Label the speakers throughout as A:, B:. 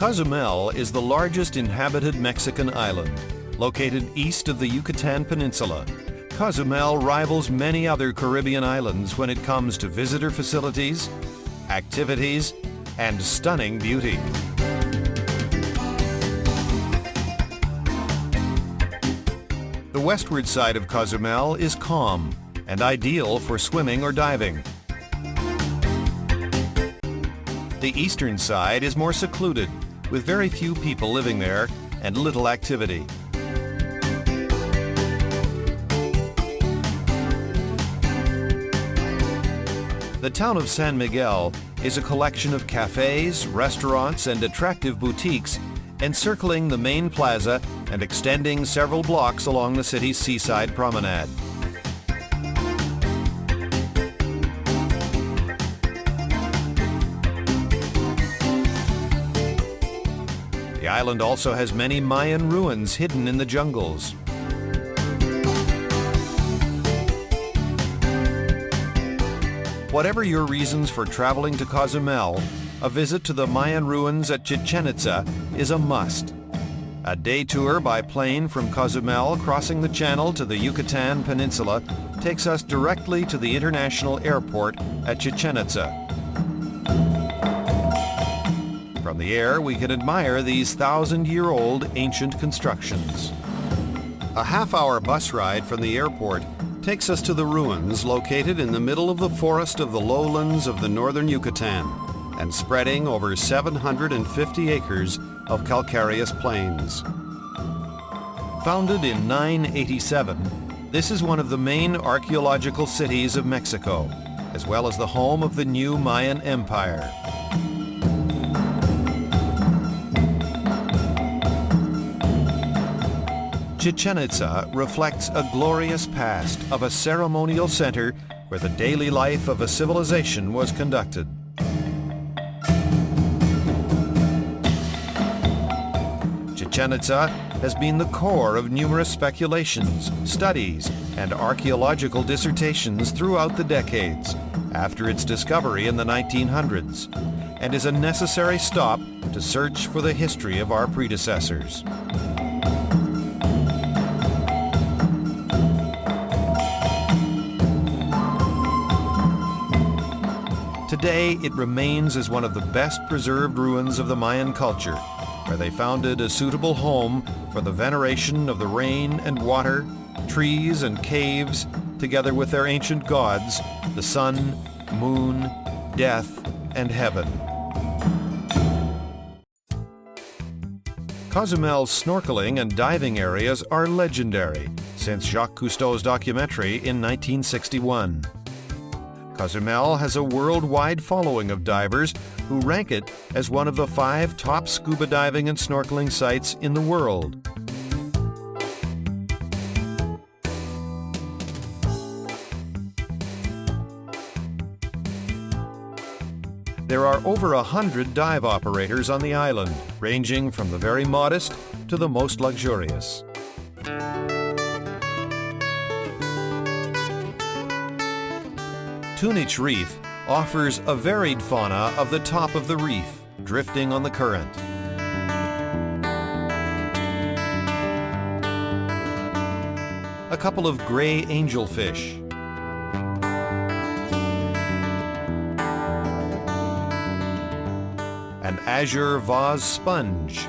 A: Cozumel is the largest inhabited Mexican island. Located east of the Yucatan Peninsula, Cozumel rivals many other Caribbean islands when it comes to visitor facilities, activities, and stunning beauty. The westward side of Cozumel is calm and ideal for swimming or diving. The eastern side is more secluded, with very few people living there and little activity. The town of San Miguel is a collection of cafes, restaurants, and attractive boutiques encircling the main plaza and extending several blocks along the city's seaside promenade. The island also has many Mayan ruins hidden in the jungles. Whatever your reasons for traveling to Cozumel, a visit to the Mayan ruins at Chichen Itza is a must. A day tour by plane from Cozumel crossing the channel to the Yucatan Peninsula takes us directly to the international airport at Chichen Itza. From the air, we can admire these thousand-year-old ancient constructions. A half-hour bus ride from the airport takes us to the ruins located in the middle of the forest of the lowlands of the northern Yucatan and spreading over 750 acres of calcareous plains. Founded in 987, this is one of the main archaeological cities of Mexico, as well as the home of the new Mayan Empire. Chichen Itza reflects a glorious past of a ceremonial center where the daily life of a civilization was conducted. Chichen Itza has been the core of numerous speculations, studies, and archaeological dissertations throughout the decades after its discovery in the 1900s, and is a necessary stop to search for the history of our predecessors. Today, it remains as one of the best preserved ruins of the Mayan culture, where they founded a suitable home for the veneration of the rain and water, trees and caves, together with their ancient gods, the sun, moon, death, and heaven. Cozumel's snorkeling and diving areas are legendary since Jacques Cousteau's documentary in 1961. Cozumel has a worldwide following of divers who rank it as one of the 5 top scuba diving and snorkeling sites in the world. There are over 100 dive operators on the island, ranging from the very modest to the most luxurious. Tunich Reef offers a varied fauna of the top of the reef, drifting on the current. A couple of gray angelfish, an azure vase sponge,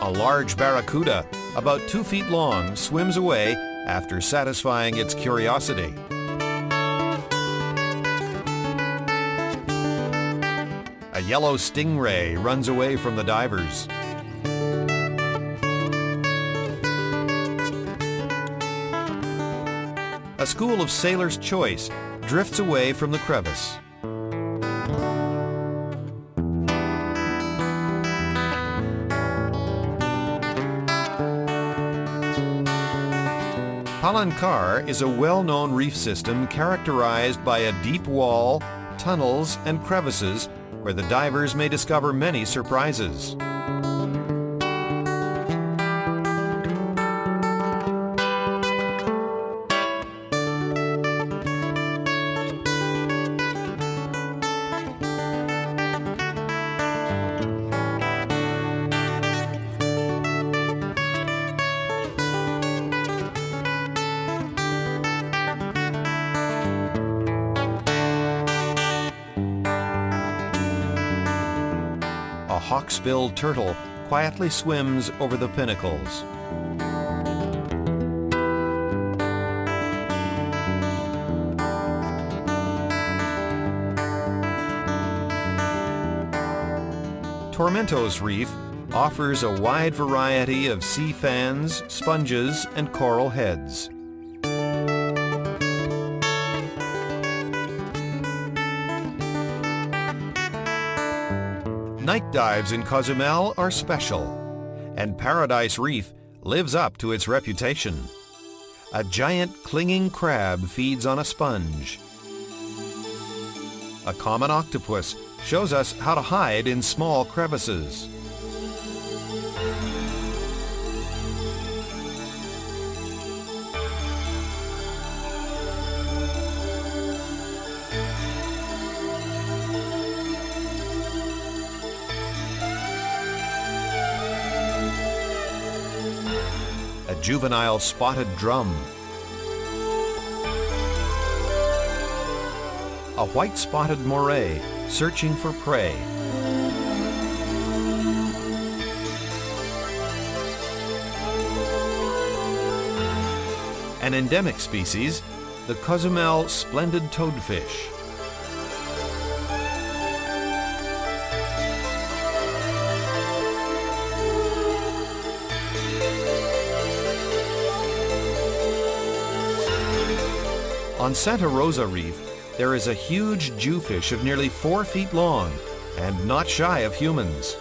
A: a large barracuda about 2 feet long swims away after satisfying its curiosity. A yellow stingray runs away from the divers. A school of sailor's choice drifts away from the crevice. Palancar is a well-known reef system characterized by a deep wall, tunnels, and crevices where the divers may discover many surprises. hawksbill turtle quietly swims over the pinnacles. Tormentos Reef offers a wide variety of sea fans, sponges, and coral heads. Night dives in Cozumel are special, and Paradise Reef lives up to its reputation. A giant clinging crab feeds on a sponge. A common octopus shows us how to hide in small crevices. A juvenile spotted drum. A white-spotted moray searching for prey. An endemic species, the Cozumel splendid toadfish. On Santa Rosa Reef, there is a huge jewfish of nearly 4 feet long and not shy of humans.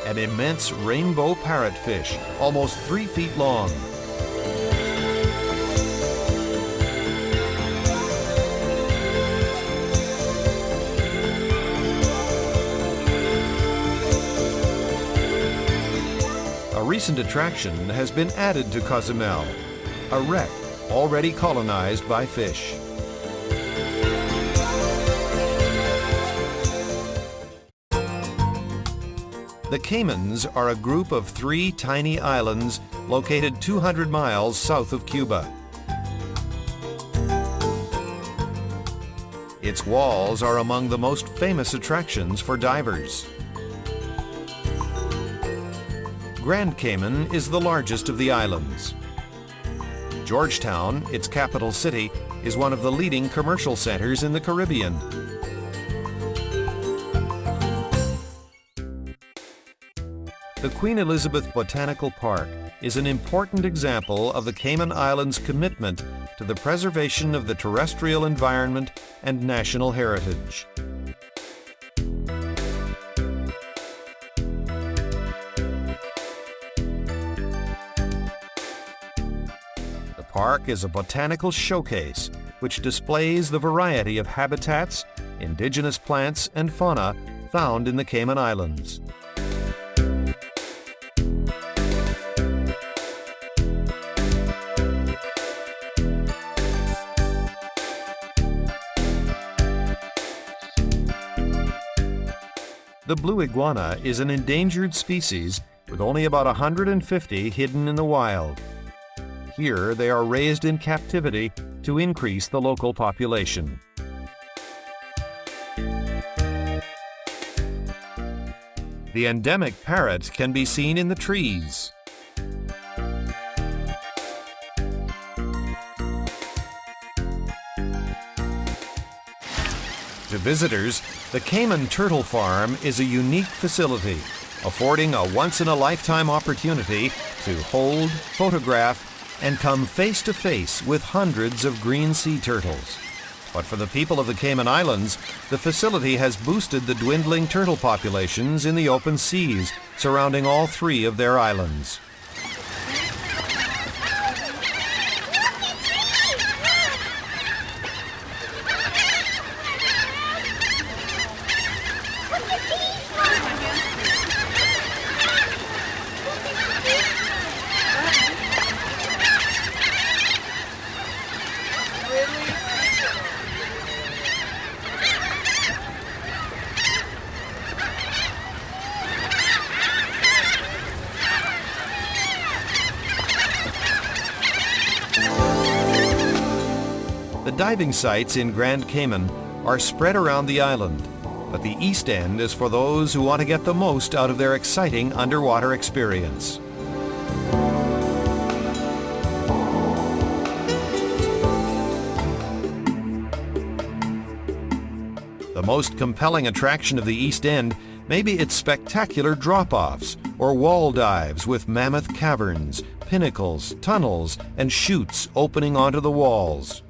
A: An immense rainbow parrotfish, almost 3 feet long. A recent attraction has been added to Cozumel, a wreck already colonized by fish. The Caymans are a group of 3 tiny islands located 200 miles south of Cuba. Its walls are among the most famous attractions for divers. Grand Cayman is the largest of the islands. Georgetown, its capital city, is one of the leading commercial centers in the Caribbean. The Queen Elizabeth Botanical Park is an important example of the Cayman Islands' commitment to the preservation of the terrestrial environment and national heritage. The park is a botanical showcase which displays the variety of habitats, indigenous plants, and fauna found in the Cayman Islands. The blue iguana is an endangered species with only about 150 hidden in the wild. Here, they are raised in captivity to increase the local population. The endemic parrot can be seen in the trees. To visitors, the Cayman Turtle Farm is a unique facility, affording a once-in-a-lifetime opportunity to hold, photograph, and come face-to-face with hundreds of green sea turtles. But for the people of the Cayman Islands, the facility has boosted the dwindling turtle populations in the open seas surrounding all 3 of their islands. The diving sites in Grand Cayman are spread around the island, but the East End is for those who want to get the most out of their exciting underwater experience. The most compelling attraction of the East End may be its spectacular drop-offs or wall dives with mammoth caverns, pinnacles, tunnels, and chutes opening onto the walls.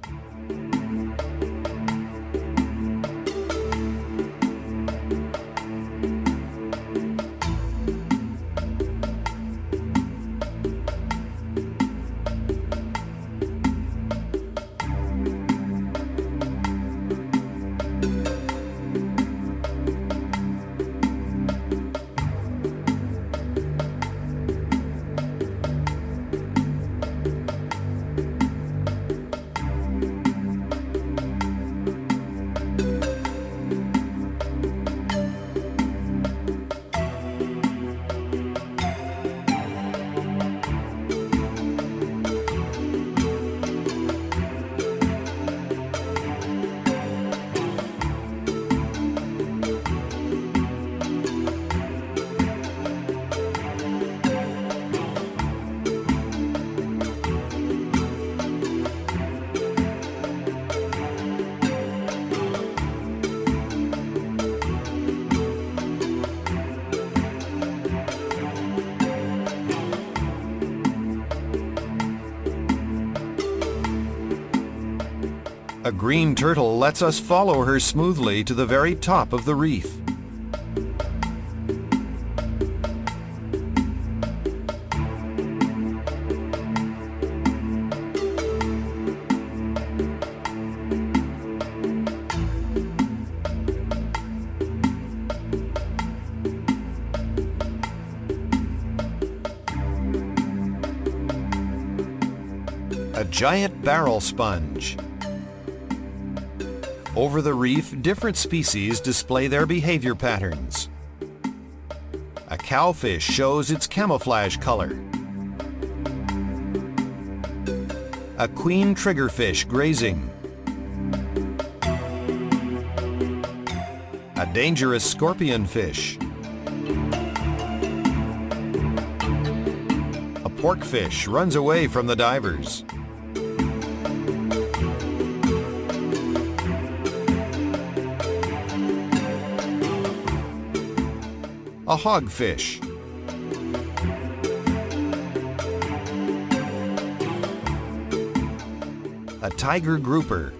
A: A green turtle lets us follow her smoothly to the very top of the reef. A giant barrel sponge. Over the reef, different species display their behavior patterns. A cowfish shows its camouflage color. A queen triggerfish grazing. A dangerous scorpionfish. A porkfish runs away from the divers. A hogfish. A tiger grouper.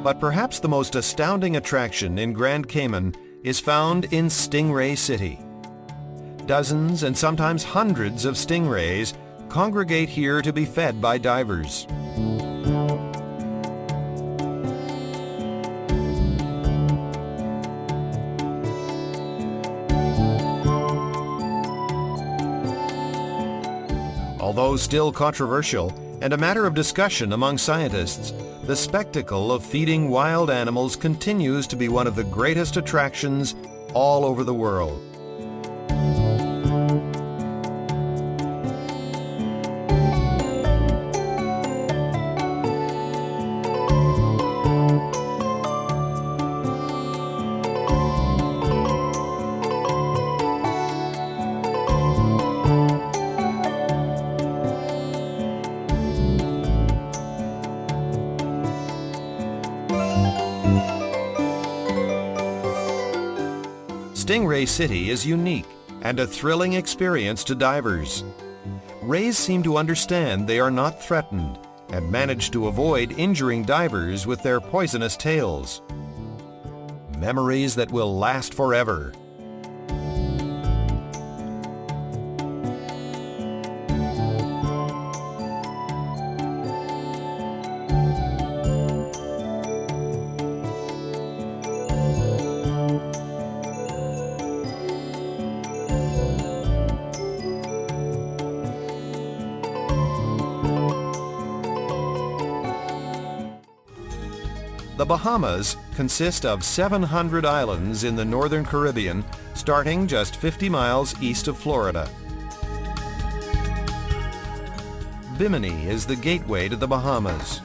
A: But perhaps the most astounding attraction in Grand Cayman is found in Stingray City. Dozens and sometimes hundreds of stingrays congregate here to be fed by divers. Although still controversial and a matter of discussion among scientists, the spectacle of feeding wild animals continues to be one of the greatest attractions all over the world. Stingray City is unique and a thrilling experience to divers. Rays seem to understand they are not threatened and manage to avoid injuring divers with their poisonous tails. Memories that will last forever. The The Bahamas consist of 700 islands in the northern Caribbean, starting just 50 miles east of Florida. Bimini is the gateway to the Bahamas.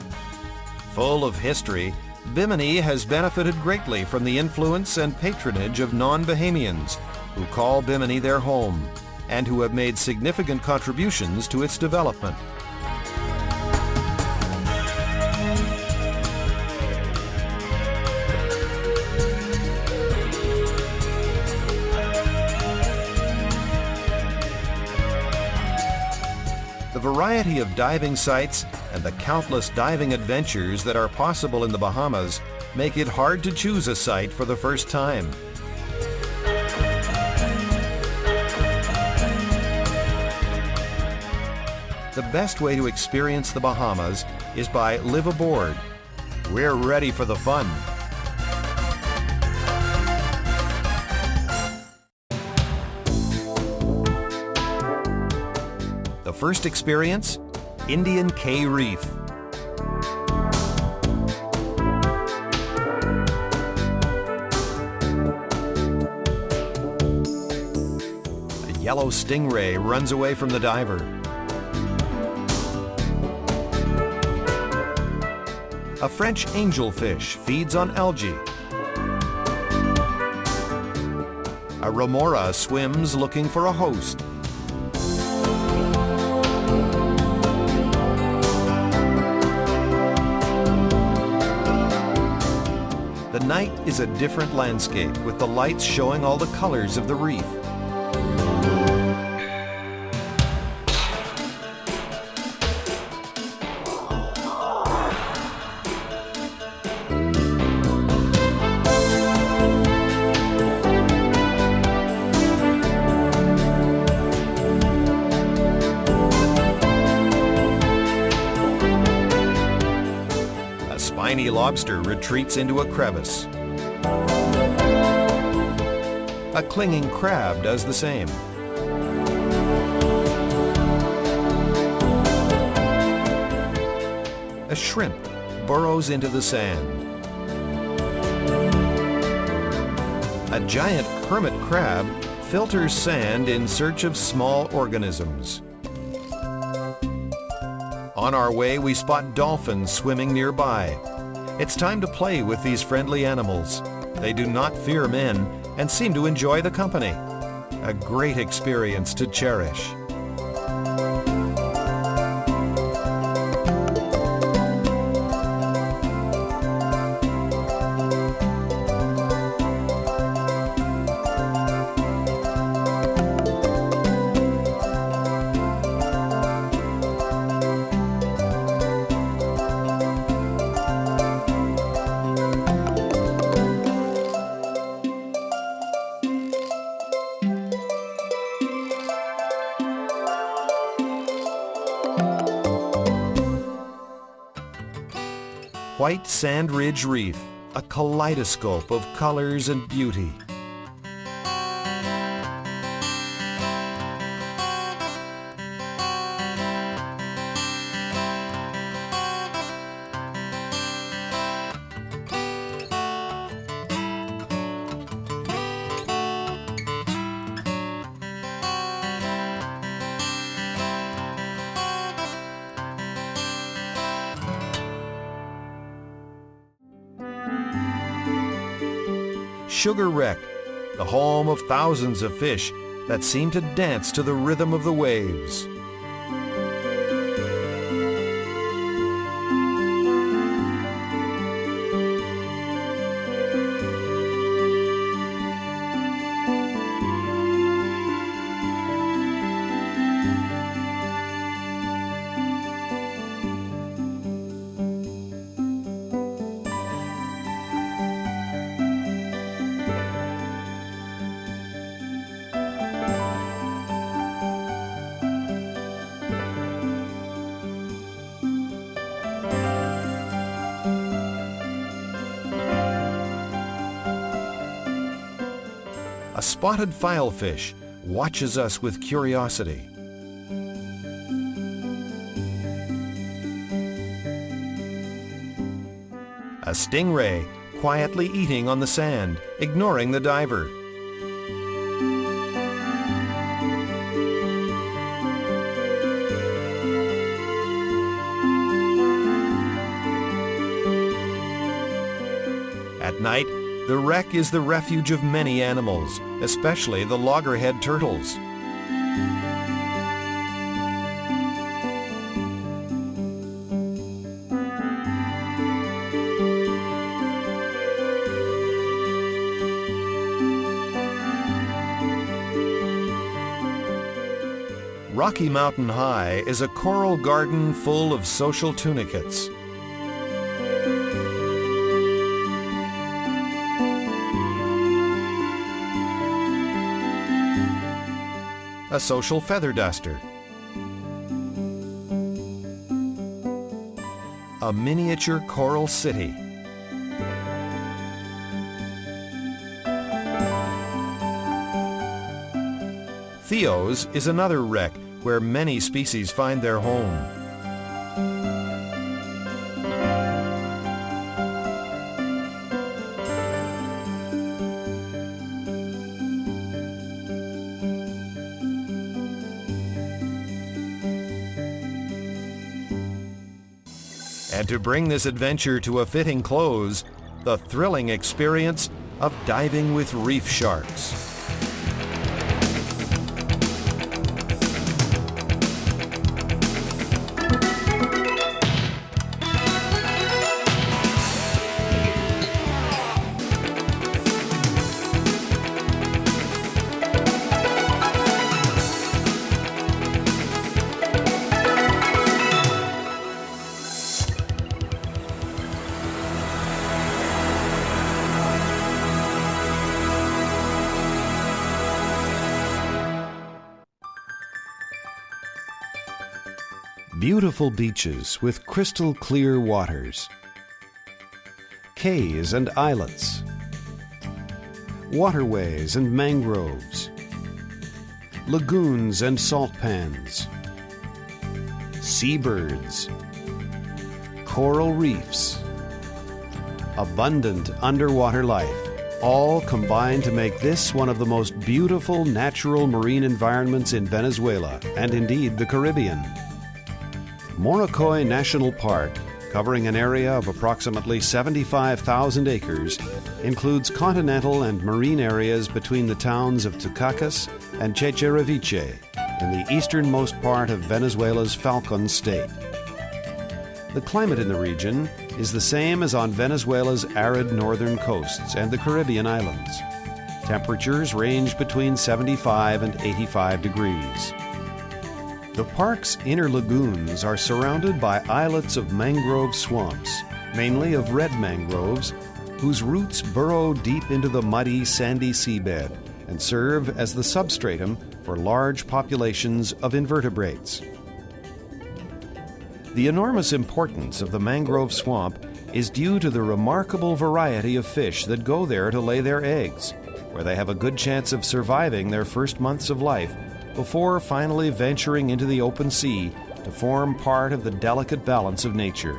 A: Full of history, Bimini has benefited greatly from the influence and patronage of non-Bahamians who call Bimini their home and who have made significant contributions to its development. The variety of diving sites and the countless diving adventures that are possible in the Bahamas make it hard to choose a site for the first time. The best way to experience the Bahamas is by live aboard. We're ready for the fun. The first experience, Indian Cay Reef. A yellow stingray runs away from the diver. A French angelfish feeds on algae. A remora swims looking for a host. The night is a different landscape with the lights showing all the colors of the reef. Spiny lobster retreats into a crevice. A clinging crab does the same. A shrimp burrows into the sand. A giant hermit crab filters sand in search of small organisms. On our way, we spot dolphins swimming nearby. It's time to play with these friendly animals. They do not fear men and seem to enjoy the company. A great experience to cherish. White Sand Ridge Reef, a kaleidoscope of colors and beauty. Sugar Wreck, the home of thousands of fish that seem to dance to the rhythm of the waves. A spotted filefish watches us with curiosity. A stingray quietly eating on the sand, ignoring the diver. At night, the wreck is the refuge of many animals, especially the loggerhead turtles. Rocky Mountain High is a coral garden full of social tunicates. A social feather duster. A miniature coral city. Theo's is another wreck where many species find their home. And to bring this adventure to a fitting close, the thrilling experience of diving with reef sharks. Beautiful beaches with crystal clear waters. Cays and islets. Waterways and mangroves. Lagoons and salt pans. Seabirds. Coral reefs. Abundant underwater life, all combine to make this one of the most beautiful natural marine environments in Venezuela and indeed the Caribbean. Morrocoy National Park, covering an area of approximately 75,000 acres, includes continental and marine areas between the towns of Tucacas and Checheraviche in the easternmost part of Venezuela's Falcon State. The climate in the region is the same as on Venezuela's arid northern coasts and the Caribbean islands. Temperatures range between 75 and 85 degrees. The park's inner lagoons are surrounded by islets of mangrove swamps, mainly of red mangroves, whose roots burrow deep into the muddy, sandy seabed and serve as the substratum for large populations of invertebrates. The enormous importance of the mangrove swamp is due to the remarkable variety of fish that go there to lay their eggs, where they have a good chance of surviving their first months of life before finally venturing into the open sea to form part of the delicate balance of nature.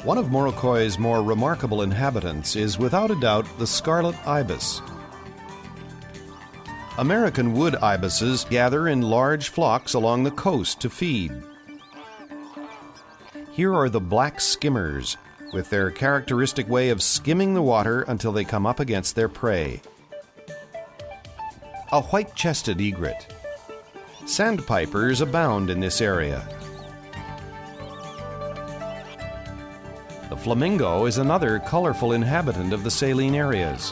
A: One of Morrocoy's more remarkable inhabitants is without a doubt the scarlet ibis. American wood ibises gather in large flocks along the coast to feed. Here are the black skimmers, with their characteristic way of skimming the water until they come up against their prey. A white-chested egret. Sandpipers abound in this area. The flamingo is another colorful inhabitant of the saline areas.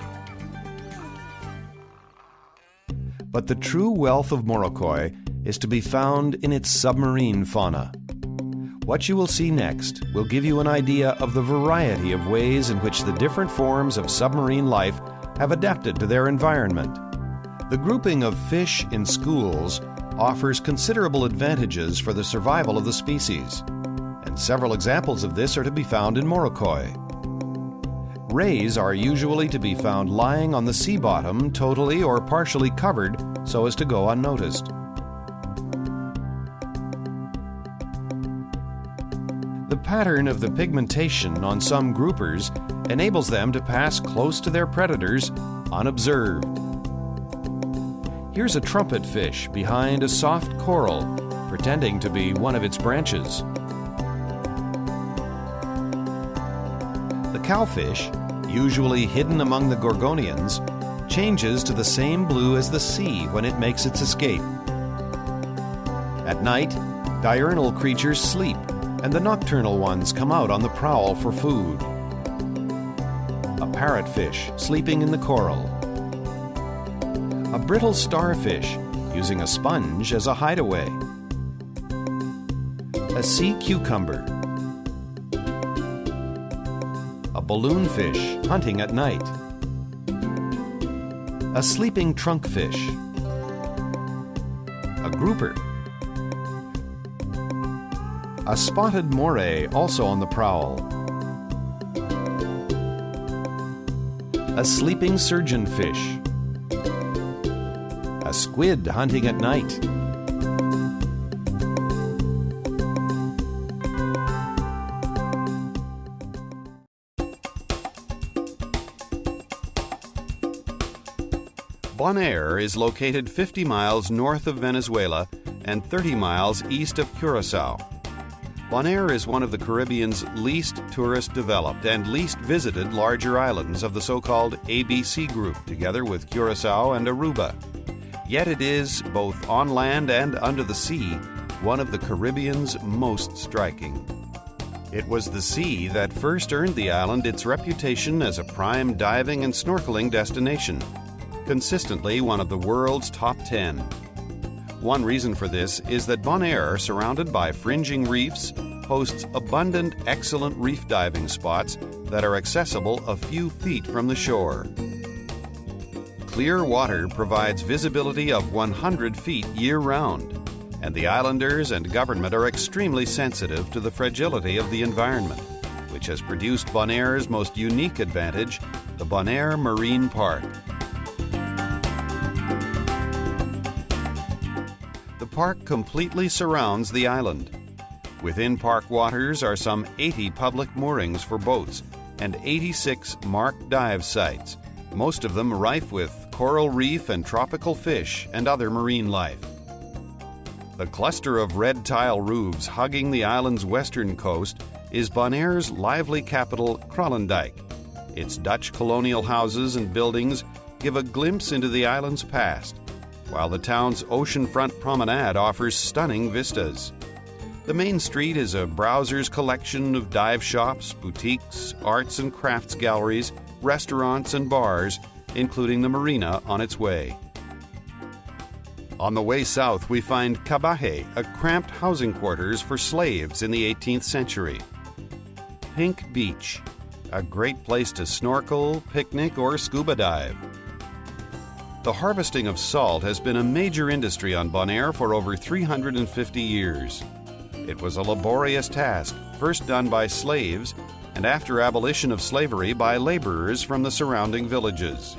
A: But the true wealth of Morrocoy is to be found in its submarine fauna. What you will see next will give you an idea of the variety of ways in which the different forms of submarine life have adapted to their environment. The grouping of fish in schools offers considerable advantages for the survival of the species, and several examples of this are to be found in Morrocoy. Rays are usually to be found lying on the sea bottom, totally or partially covered so as to go unnoticed. The The pattern of the pigmentation on some groupers enables them to pass close to their predators unobserved. Here's a trumpet fish behind a soft coral, pretending to be one of its branches. The cowfish, usually hidden among the gorgonians, changes to the same blue as the sea when it makes its escape. At night, diurnal creatures sleep, and the nocturnal ones come out on the prowl for food. A parrotfish sleeping in the coral. A brittle starfish using a sponge as a hideaway. A sea cucumber. A balloonfish hunting at night. A sleeping trunkfish. A grouper. A spotted moray also on the prowl. A sleeping surgeonfish. A squid hunting at night. Bonaire is located 50 miles north of Venezuela and 30 miles east of Curaçao. Bonaire is one of the Caribbean's least tourist-developed and least visited larger islands of the so-called ABC group, together with Curaçao and Aruba. Yet it is, both on land and under the sea, one of the Caribbean's most striking. It was the sea that first earned the island its reputation as a prime diving and snorkeling destination, consistently one of the world's top 10. One reason for this is that Bonaire, surrounded by fringing reefs, hosts abundant, excellent reef diving spots that are accessible a few feet from the shore. Clear water provides visibility of 100 feet year-round, and the islanders and government are extremely sensitive to the fragility of the environment, which has produced Bonaire's most unique advantage, the Bonaire Marine Park. The park completely surrounds the island. Within park waters are some 80 public moorings for boats and 86 marked dive sites, most of them rife with coral reef and tropical fish and other marine life. The cluster of red tile roofs hugging the island's western coast is Bonaire's lively capital, Kralendijk. Its Dutch colonial houses and buildings give a glimpse into the island's past, while the town's oceanfront promenade offers stunning vistas. The main street is a browser's collection of dive shops, boutiques, arts and crafts galleries, restaurants and bars, including the marina on its way. On the way south, we find Cabaje, a cramped housing quarters for slaves in the 18th century. Pink Beach, a great place to snorkel, picnic, or scuba dive. The harvesting of salt has been a major industry on Bonaire for over 350 years. It was a laborious task, first done by slaves, and after abolition of slavery by laborers from the surrounding villages.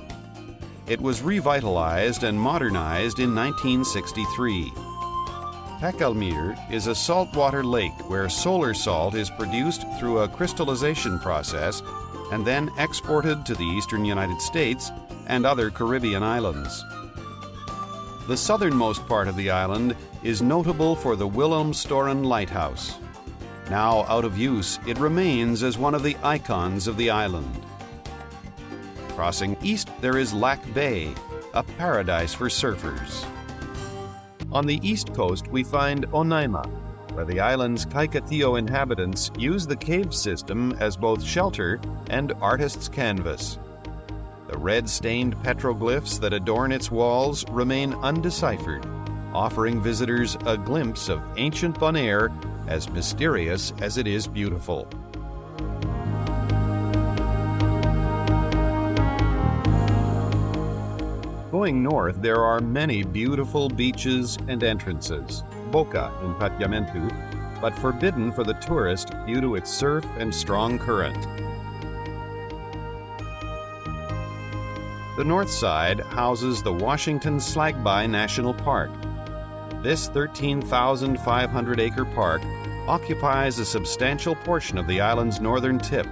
A: It was revitalized and modernized in 1963. Pekalmir is a saltwater lake where solar salt is produced through a crystallization process and then exported to the eastern United States and other Caribbean islands. The southernmost part of the island is notable for the Wilhelmstoren Lighthouse. Now out of use, it remains as one of the icons of the island. Crossing east, there is Lac Bay, a paradise for surfers. On the east coast, we find Onaima, where the island's Kaikatio inhabitants use the cave system as both shelter and artist's canvas. The red-stained petroglyphs that adorn its walls remain undeciphered, offering visitors a glimpse of ancient Bonaire as mysterious as it is beautiful. Going north, there are many beautiful beaches and entrances, Boca in Patiamentu, but forbidden for the tourist due to its surf and strong current. The north side houses the Washington Slagby National Park. This 13,500-acre park occupies a substantial portion of the island's northern tip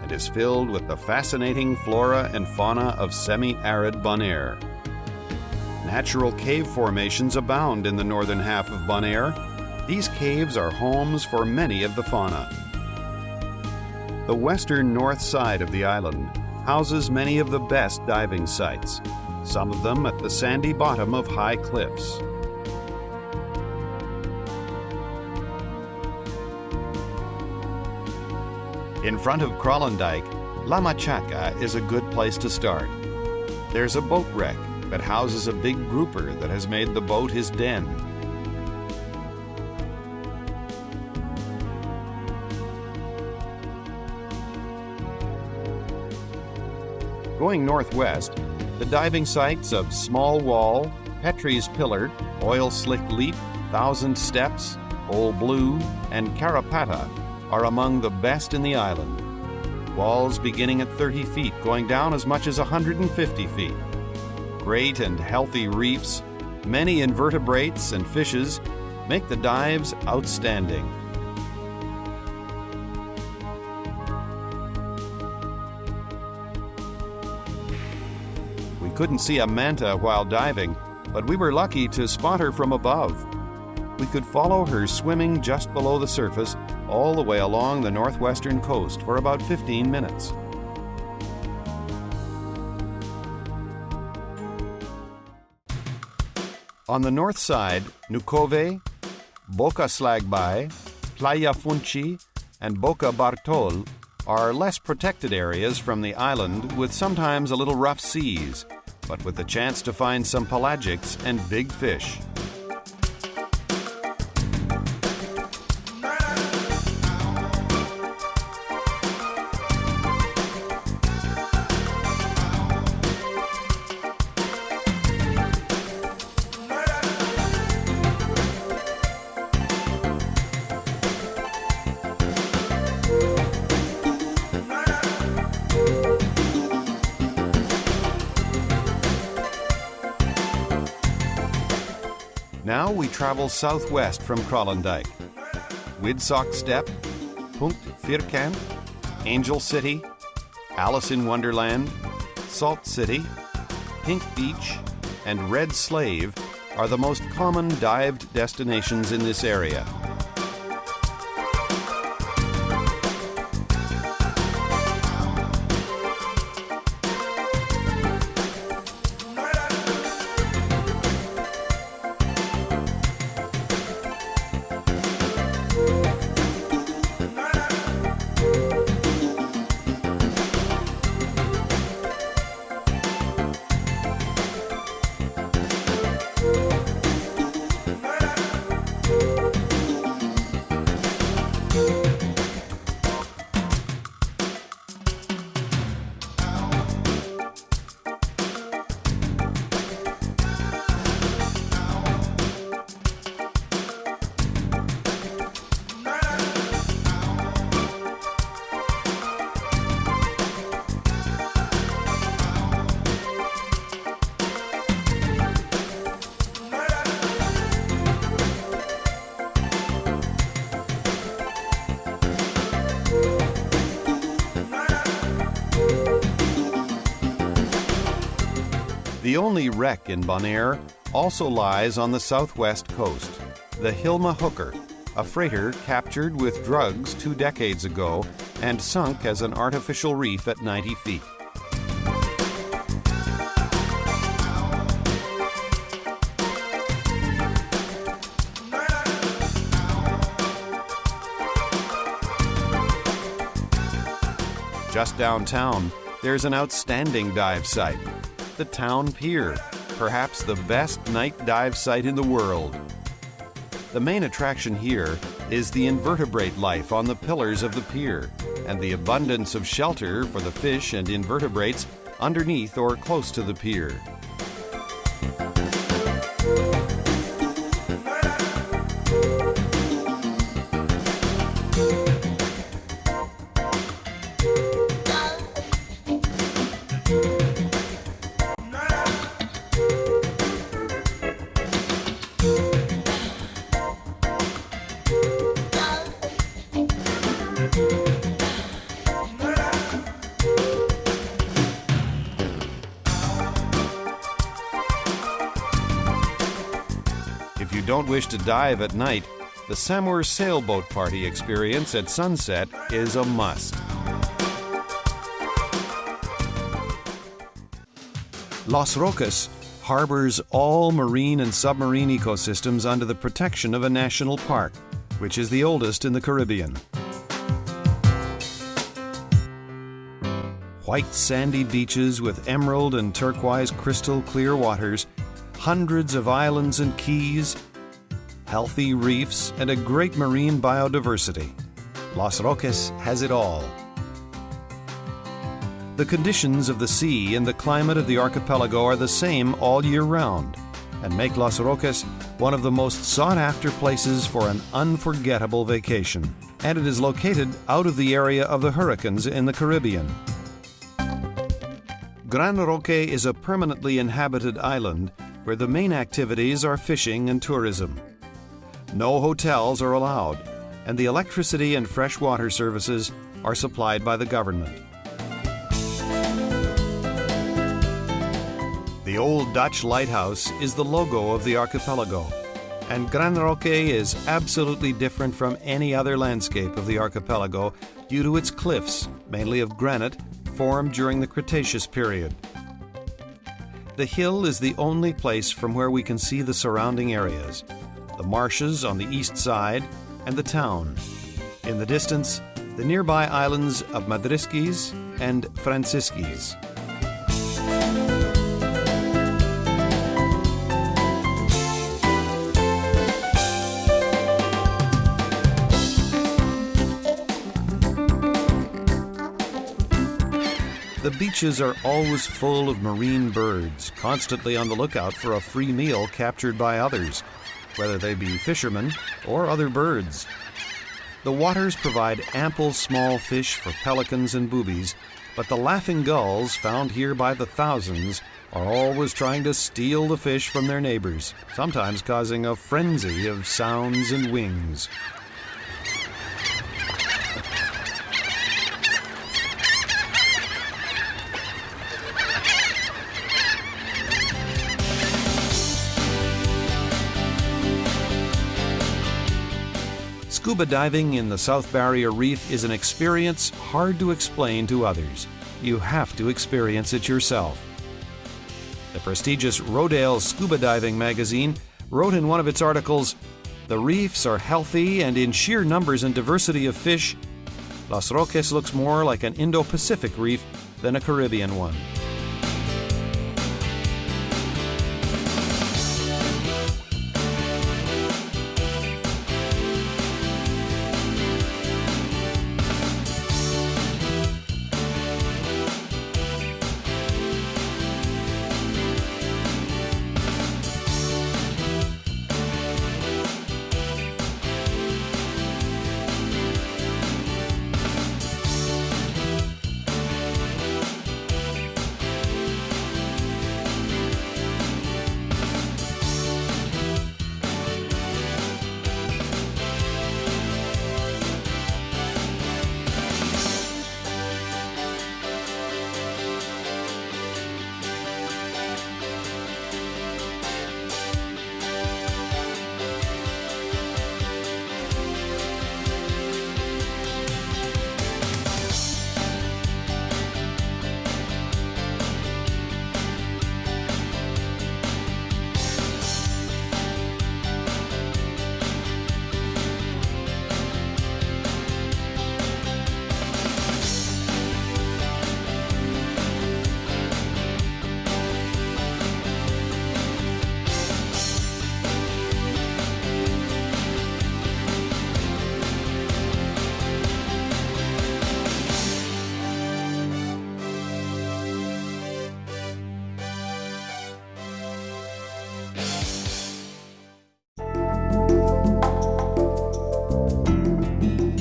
A: and is filled with the fascinating flora and fauna of semi-arid Bonaire. Natural cave formations abound in the northern half of Bonaire. These caves are homes for many of the fauna. The western north side of the island houses many of the best diving sites, some of them at the sandy bottom of high cliffs. In front of Kralendijk, La Machaca is a good place to start. There's a boat wreck that houses a big grouper that has made the boat his den. Going northwest, the diving sites of Small Wall, Petrie's Pillar, Oil Slick Leap, Thousand Steps, Old Blue, and Carapata are among the best in the island. Walls beginning at 30 feet, going down as much as 150 feet. Great and healthy reefs, many invertebrates and fishes make the dives outstanding. We couldn't see a manta while diving, but we were lucky to spot her from above. We could follow her swimming just below the surface all the way along the northwestern coast for about 15 minutes. On the north side, Nucove, Boca Slagbai, Playa Funchi, and Boca Bartol are less protected areas from the island with sometimes a little rough seas, but with the chance to find some pelagics and big fish. Now we travel southwest from Kralendijk. Widsock Step, Punkt Vierkant, Angel City, Alice in Wonderland, Salt City, Pink Beach, and Red Slave are the most common dived destinations in this area. The only wreck in Bonaire also lies on the southwest coast, the Hilma Hooker, a freighter captured with drugs 2 decades ago and sunk as an artificial reef at 90 feet. Just downtown, there's an outstanding dive site, the Town Pier, perhaps the best night dive site in the world. The main attraction here is the invertebrate life on the pillars of the pier and the abundance of shelter for the fish and invertebrates underneath or close to the pier. don't wish to dive at night, the Samur sailboat party experience at sunset is a must. Los Roques harbors all marine and submarine ecosystems under the protection of a national park, which is the oldest in the Caribbean. White sandy beaches with emerald and turquoise crystal clear waters, hundreds of islands and keys, healthy reefs, and a great marine biodiversity. Los Roques has it all. The conditions of the sea and the climate of the archipelago are the same all year round and make Los Roques one of the most sought-after places for an unforgettable vacation. And it is located out of the area of the hurricanes in the Caribbean. Gran Roque is a permanently inhabited island where the main activities are fishing and tourism. No hotels are allowed, and the electricity and fresh water services are supplied by the government. The old Dutch lighthouse is the logo of the archipelago, and Gran Roque is absolutely different from any other landscape of the archipelago due to its cliffs, mainly of granite, formed during the Cretaceous period. The hill is the only place from where we can see the surrounding areas, the marshes on the east side, and the town. In the distance, the nearby islands of Madrisquis and Francisquis. The beaches are always full of marine birds, constantly on the lookout for a free meal captured by others, whether they be fishermen or other birds. The waters provide ample small fish for pelicans and boobies, but the laughing gulls found here by the thousands are always trying to steal the fish from their neighbors, sometimes causing a frenzy of sounds and wings. Scuba diving in the South Barrier Reef is an experience hard to explain to others. You have to experience it yourself. The prestigious Rodale Scuba Diving magazine wrote in one of its articles, "The reefs are healthy and in sheer numbers and diversity of fish, Los Roques looks more like an Indo-Pacific reef than a Caribbean one."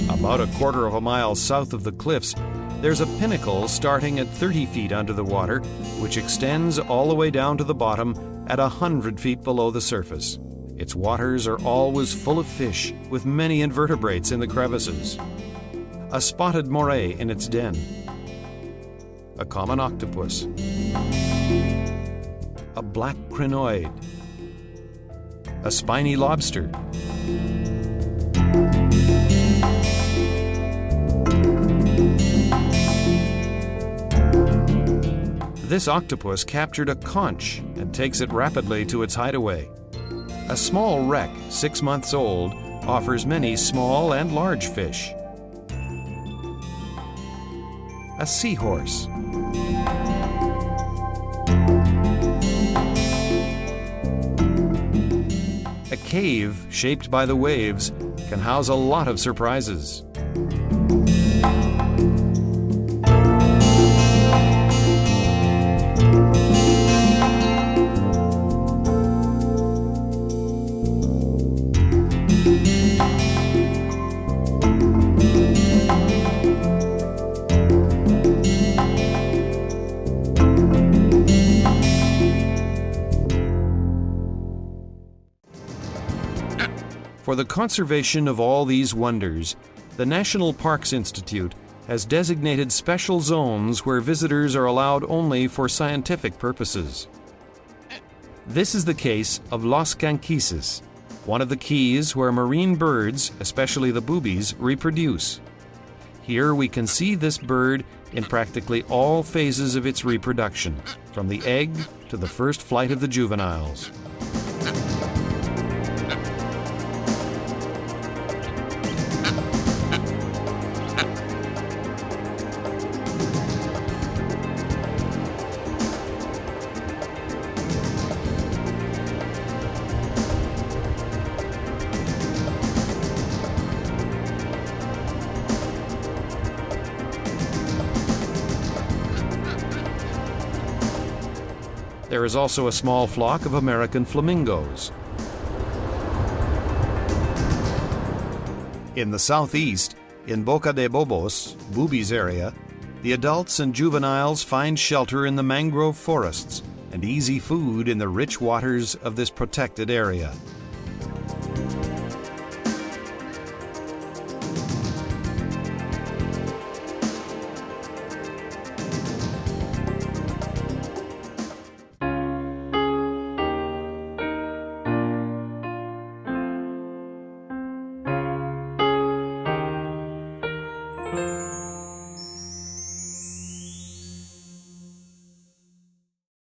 A: About a quarter of a mile south of the cliffs, there's a pinnacle starting at 30 feet under the water, which extends all the way down to the bottom at 100 feet below the surface. Its waters are always full of fish, with many invertebrates in the crevices. A spotted moray in its den, a common octopus, a black crinoid, a spiny lobster. This octopus captured a conch and takes it rapidly to its hideaway. A small wreck, 6 months old, offers many small and large fish. A seahorse. A cave shaped by the waves can house a lot of surprises. For the conservation of all these wonders, the National Parks Institute has designated special zones where visitors are allowed only for scientific purposes. This is the case of Los Canquises, one of the keys where marine birds, especially the boobies, reproduce. Here we can see this bird in practically all phases of its reproduction, from the egg to the first flight of the juveniles. There is also a small flock of American flamingos. In the southeast, in Boca de Bobos, Boobies area, the adults and juveniles find shelter in the mangrove forests and easy food in the rich waters of this protected area.